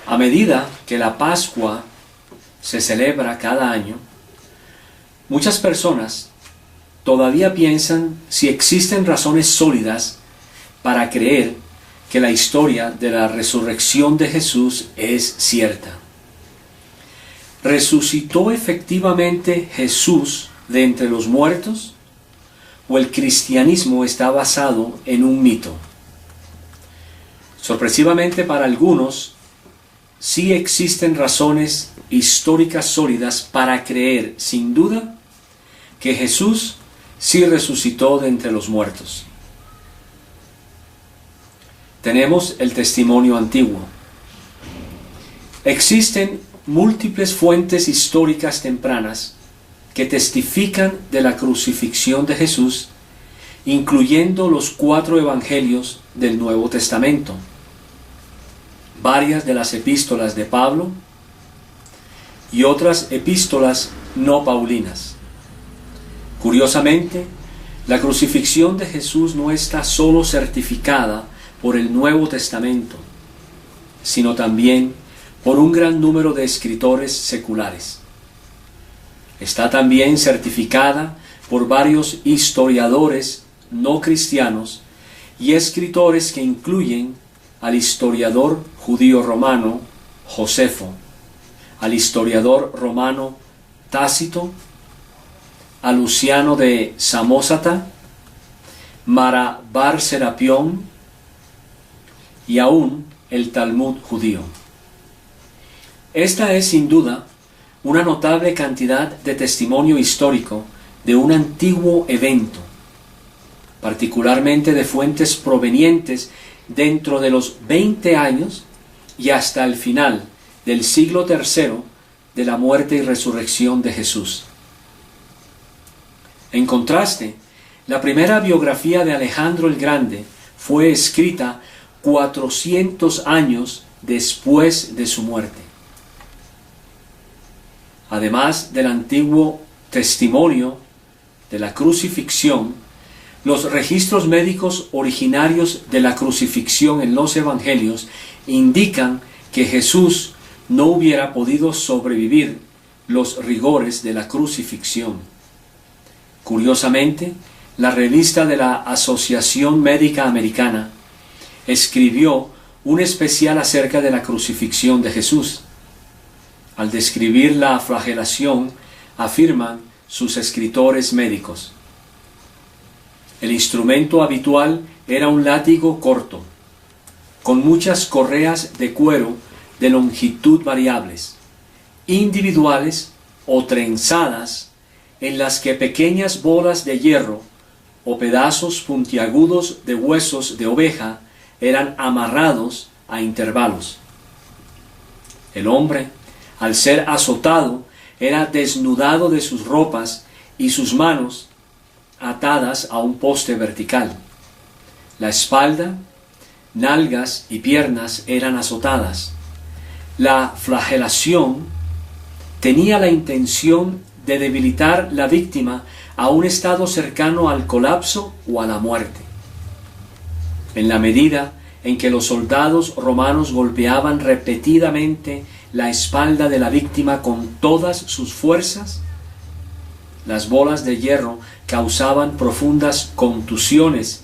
A medida que la Pascua se celebra cada año, muchas personas todavía piensan si existen razones sólidas para creer que la historia de la resurrección de Jesús es cierta. ¿Resucitó efectivamente Jesús de entre los muertos? ¿O el cristianismo está basado en un mito? Sorpresivamente para algunos, sí existen razones históricas sólidas para creer, sin duda, que Jesús sí resucitó de entre los muertos. Tenemos el testimonio antiguo. Existen múltiples fuentes históricas tempranas que testifican de la crucifixión de Jesús, incluyendo los 4 evangelios del Nuevo Testamento, varias de las epístolas de Pablo y otras epístolas no paulinas. Curiosamente, la crucifixión de Jesús no está solo certificada por el Nuevo Testamento, sino también por un gran número de escritores seculares. Está también certificada por varios historiadores no cristianos y escritores que incluyen al historiador judío romano Josefo, al historiador romano Tácito, a Luciano de Samosata, Marabar Serapión y aún el Talmud judío. Esta es sin duda una notable cantidad de testimonio histórico de un antiguo evento, particularmente de fuentes provenientes dentro de los 20 años y hasta el final del siglo III de la muerte y resurrección de Jesús. En contraste, la primera biografía de Alejandro el Grande fue escrita 400 años después de su muerte. Además del antiguo testimonio de la crucifixión, los registros médicos originarios de la crucifixión en los evangelios indican que Jesús no hubiera podido sobrevivir los rigores de la crucifixión. Curiosamente, la revista de la Asociación Médica Americana escribió un especial acerca de la crucifixión de Jesús. Al describir la flagelación, afirman sus escritores médicos: el instrumento habitual era un látigo corto, con muchas correas de cuero de longitud variables, individuales o trenzadas, en las que pequeñas bolas de hierro o pedazos puntiagudos de huesos de oveja eran amarrados a intervalos. El hombre, al ser azotado, era desnudado de sus ropas y sus manos atadas a un poste vertical. La espalda, nalgas y piernas eran azotadas. La flagelación tenía la intención de debilitar la víctima a un estado cercano al colapso o a la muerte. En la medida en que los soldados romanos golpeaban repetidamente la espalda de la víctima con todas sus fuerzas, las bolas de hierro causaban profundas contusiones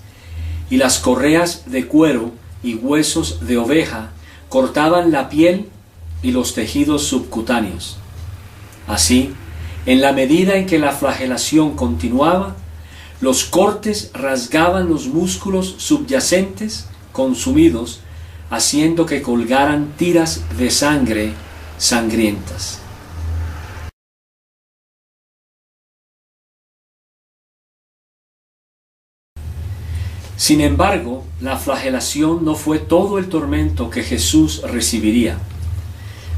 y las correas de cuero y huesos de oveja cortaban la piel y los tejidos subcutáneos. Así, en la medida en que la flagelación continuaba, los cortes rasgaban los músculos subyacentes consumidos, haciendo que colgaran tiras de sangre sangrientas. Sin embargo, la flagelación no fue todo el tormento que Jesús recibiría.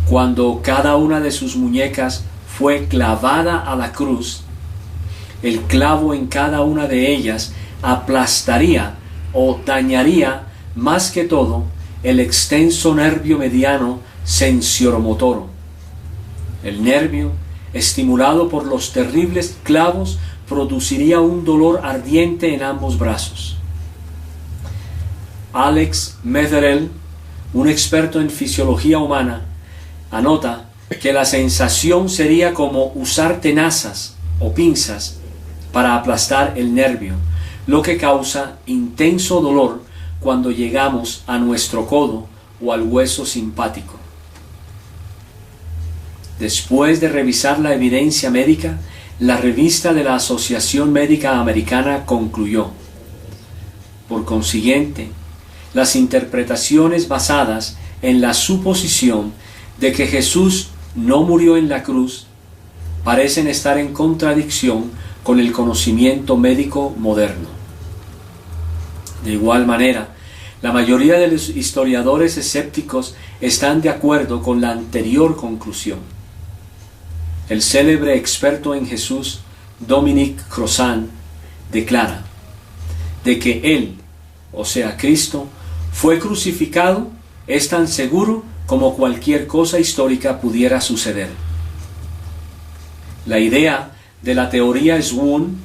Cuando cada una de sus muñecas fue clavada a la cruz, el clavo en cada una de ellas aplastaría o dañaría más que todo el extenso nervio mediano sensoriomotoro. El nervio, estimulado por los terribles clavos, produciría un dolor ardiente en ambos brazos. Alex Mezerel, un experto en fisiología humana, anota que la sensación sería como usar tenazas o pinzas para aplastar el nervio, lo que causa intenso dolor cuando llegamos a nuestro codo o al hueso simpático. Después de revisar la evidencia médica, la revista de la Asociación Médica Americana concluyó: por consiguiente, las interpretaciones basadas en la suposición de que Jesús no murió en la cruz parecen estar en contradicción con el conocimiento médico moderno. De igual manera, la mayoría de los historiadores escépticos están de acuerdo con la anterior conclusión. El célebre experto en Jesús, Dominique Crozan, declara de que Él, o sea Cristo, fue crucificado es tan seguro como cualquier cosa histórica pudiera suceder. La idea de la teoría Swoon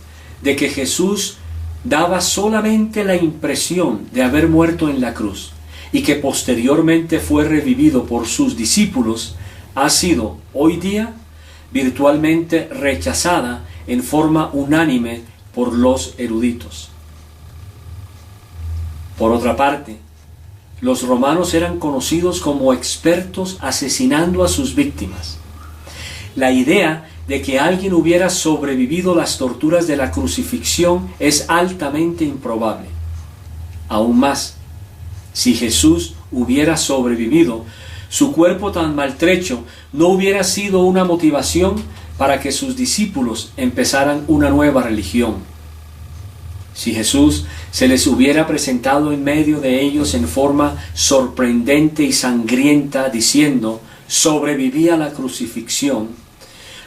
de que Jesús daba solamente la impresión de haber muerto en la cruz y que posteriormente fue revivido por sus discípulos ha sido hoy día virtualmente rechazada en forma unánime por los eruditos. Por otra parte, los romanos eran conocidos como expertos asesinando a sus víctimas. La idea de que alguien hubiera sobrevivido las torturas de la crucifixión es altamente improbable. Aún más, si Jesús hubiera sobrevivido, su cuerpo tan maltrecho no hubiera sido una motivación para que sus discípulos empezaran una nueva religión. Si Jesús se les hubiera presentado en medio de ellos en forma sorprendente y sangrienta, diciendo: sobreviví a la crucifixión,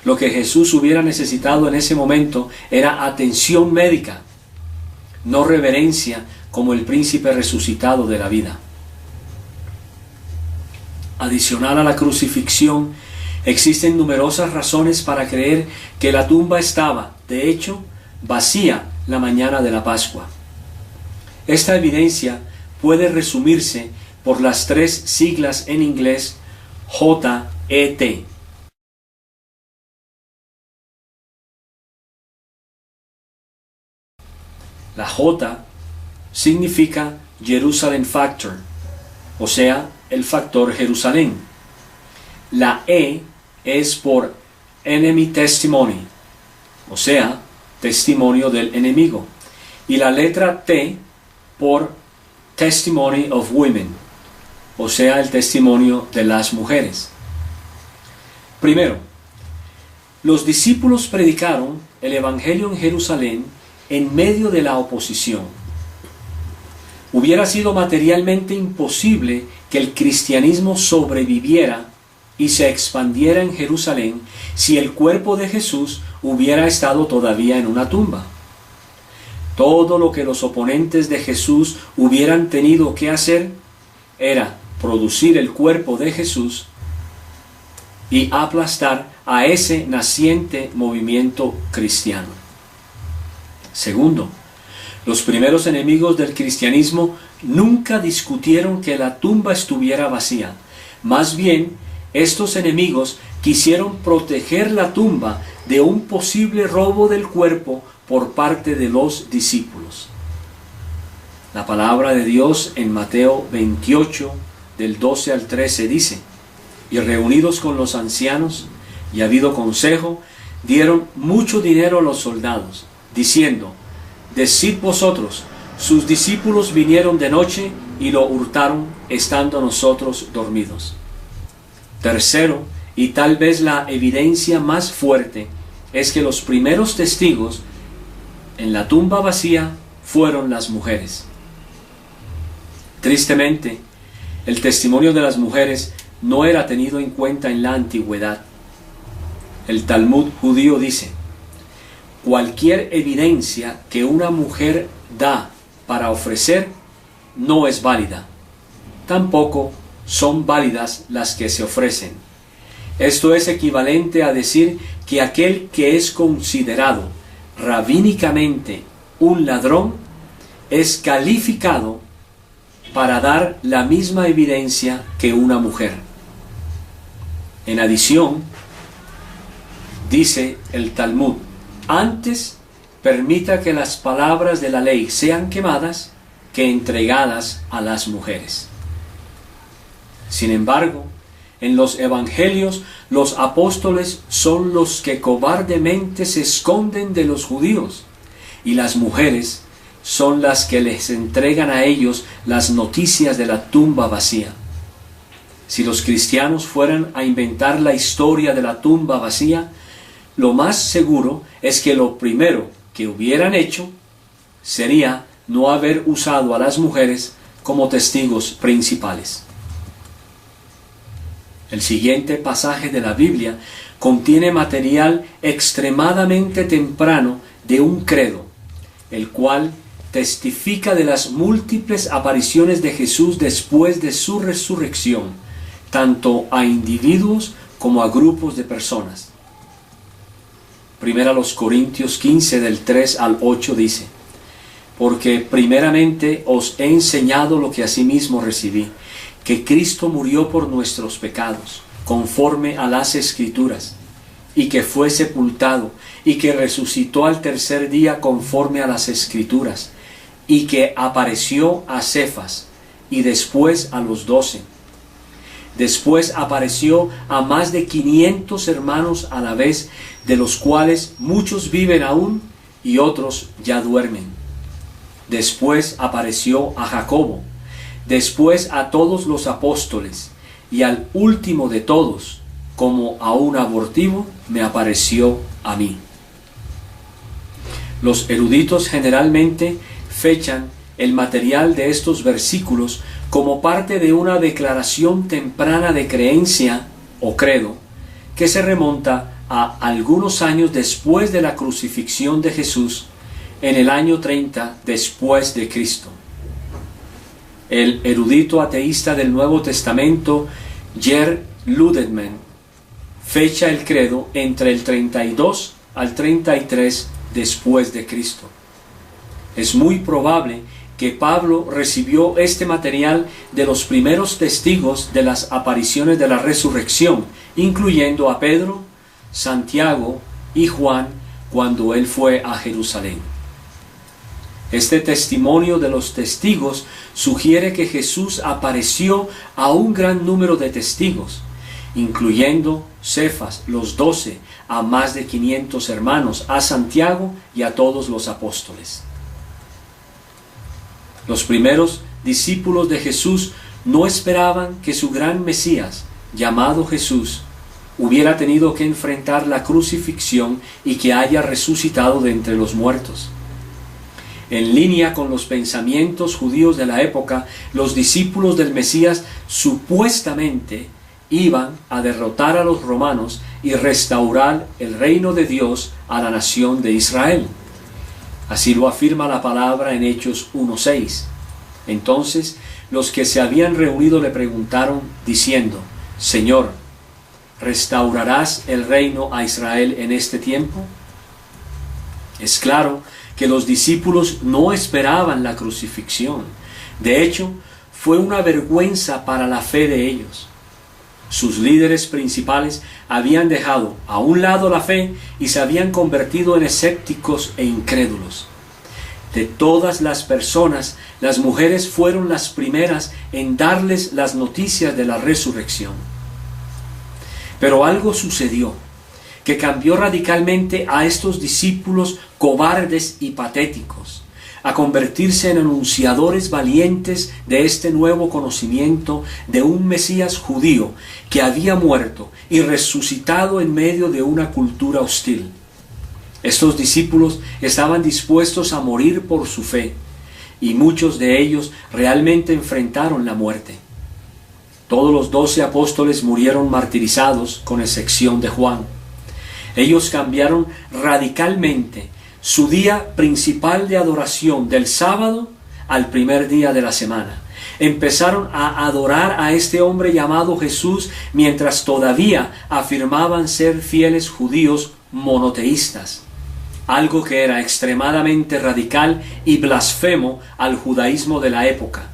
lo que Jesús hubiera necesitado en ese momento era atención médica, no reverencia como el príncipe resucitado de la vida. Adicional a la crucifixión, existen numerosas razones para creer que la tumba estaba, de hecho, vacía la mañana de la Pascua. Esta evidencia puede resumirse por las tres siglas en inglés JET. La J significa Jerusalem Factor, o sea, el factor Jerusalén. La E es por Enemy Testimony, o sea, testimonio del enemigo. Y la letra T por Testimony of Women, o sea, el testimonio de las mujeres. Primero, los discípulos predicaron el Evangelio en Jerusalén en medio de la oposición. Hubiera sido materialmente imposible que el cristianismo sobreviviera y se expandiera en Jerusalén si el cuerpo de Jesús hubiera estado todavía en una tumba. Todo lo que los oponentes de Jesús hubieran tenido que hacer era producir el cuerpo de Jesús y aplastar a ese naciente movimiento cristiano. Segundo, los primeros enemigos del cristianismo nunca discutieron que la tumba estuviera vacía. Más bien, estos enemigos quisieron proteger la tumba de un posible robo del cuerpo por parte de los discípulos. La palabra de Dios en Mateo 28, del 12 al 13 dice: y reunidos con los ancianos y habido consejo, dieron mucho dinero a los soldados, diciendo: decid vosotros, sus discípulos vinieron de noche y lo hurtaron, estando nosotros dormidos. Tercero, y tal vez la evidencia más fuerte, es que los primeros testigos en la tumba vacía fueron las mujeres. Tristemente, el testimonio de las mujeres no era tenido en cuenta en la antigüedad. El Talmud judío dice: cualquier evidencia que una mujer da para ofrecer no es válida. Tampoco son válidas las que se ofrecen. Esto es equivalente a decir que aquel que es considerado rabínicamente un ladrón es calificado para dar la misma evidencia que una mujer. En adición, dice el Talmud, antes permita que las palabras de la ley sean quemadas que entregadas a las mujeres. Sin embargo, en los evangelios, los apóstoles son los que cobardemente se esconden de los judíos, y las mujeres son las que les entregan a ellos las noticias de la tumba vacía. Si los cristianos fueran a inventar la historia de la tumba vacía, lo más seguro es que lo primero que hubieran hecho sería no haber usado a las mujeres como testigos principales. El siguiente pasaje de la Biblia contiene material extremadamente temprano de un credo, el cual testifica de las múltiples apariciones de Jesús después de su resurrección, tanto a individuos como a grupos de personas. Primera los Corintios 15 del 3 al 8 dice, porque primeramente os he enseñado lo que asimismo recibí, que Cristo murió por nuestros pecados, conforme a las Escrituras, y que fue sepultado, y que resucitó al tercer día conforme a las Escrituras, y que apareció a Cefas, y después a los 12. Después apareció a más de 500 hermanos a la vez, de los cuales muchos viven aún, y otros ya duermen. Después apareció a Jacobo, después a todos los apóstoles, y al último de todos, como a un abortivo, me apareció a mí. Los eruditos generalmente fechan el material de estos versículos como parte de una declaración temprana de creencia o credo que se remonta a algunos años después de la crucifixión de Jesús, en el año 30 después de Cristo. El erudito ateísta del Nuevo Testamento, Ger Ludemann, fecha el credo entre el 32 al 33 después de Cristo. Es muy probable que Pablo recibió este material de los primeros testigos de las apariciones de la resurrección, incluyendo a Pedro, Santiago y Juan, cuando él fue a Jerusalén. Este testimonio de los testigos sugiere que Jesús apareció a un gran número de testigos, incluyendo Cefas, los 12, a más de 500 hermanos, a Santiago y a todos los apóstoles. Los primeros discípulos de Jesús no esperaban que su gran Mesías, llamado Jesús, hubiera tenido que enfrentar la crucifixión y que haya resucitado de entre los muertos. En línea con los pensamientos judíos de la época, los discípulos del Mesías supuestamente iban a derrotar a los romanos y restaurar el reino de Dios a la nación de Israel. Así lo afirma la palabra en Hechos 1:6. Entonces los que se habían reunido le preguntaron diciendo, Señor, ¿restaurarás el reino a Israel en este tiempo? Es claro que los discípulos no esperaban la crucifixión. De hecho, fue una vergüenza para la fe de ellos. Sus líderes principales habían dejado a un lado la fe y se habían convertido en escépticos e incrédulos. De todas las personas, las mujeres fueron las primeras en darles las noticias de la resurrección. Pero algo sucedió que cambió radicalmente a estos discípulos cobardes y patéticos, a convertirse en anunciadores valientes de este nuevo conocimiento de un Mesías judío que había muerto y resucitado en medio de una cultura hostil. Estos discípulos estaban dispuestos a morir por su fe, y muchos de ellos realmente enfrentaron la muerte. Todos los 12 apóstoles murieron martirizados, con excepción de Juan. Ellos cambiaron radicalmente su día principal de adoración del sábado al primer día de la semana. Empezaron a adorar a este hombre llamado Jesús mientras todavía afirmaban ser fieles judíos monoteístas, algo que era extremadamente radical y blasfemo al judaísmo de la época.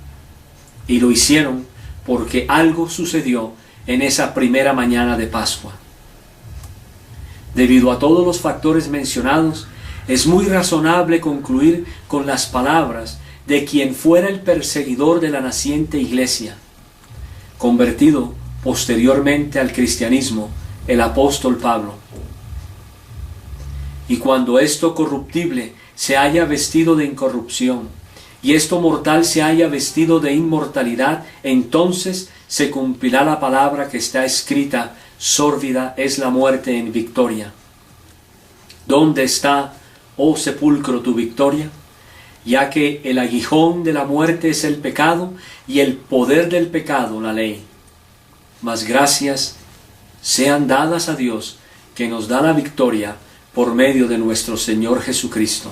Y lo hicieron porque algo sucedió en esa primera mañana de Pascua. Debido a todos los factores mencionados, es muy razonable concluir con las palabras de quien fuera el perseguidor de la naciente iglesia, convertido posteriormente al cristianismo, el apóstol Pablo. Y cuando esto corruptible se haya vestido de incorrupción, y esto mortal se haya vestido de inmortalidad, entonces se cumplirá la palabra que está escrita: sórdida es la muerte en victoria. ¿Dónde está, oh sepulcro, tu victoria? Ya que el aguijón de la muerte es el pecado, y el poder del pecado la ley. Mas gracias sean dadas a Dios, que nos da la victoria por medio de nuestro Señor Jesucristo.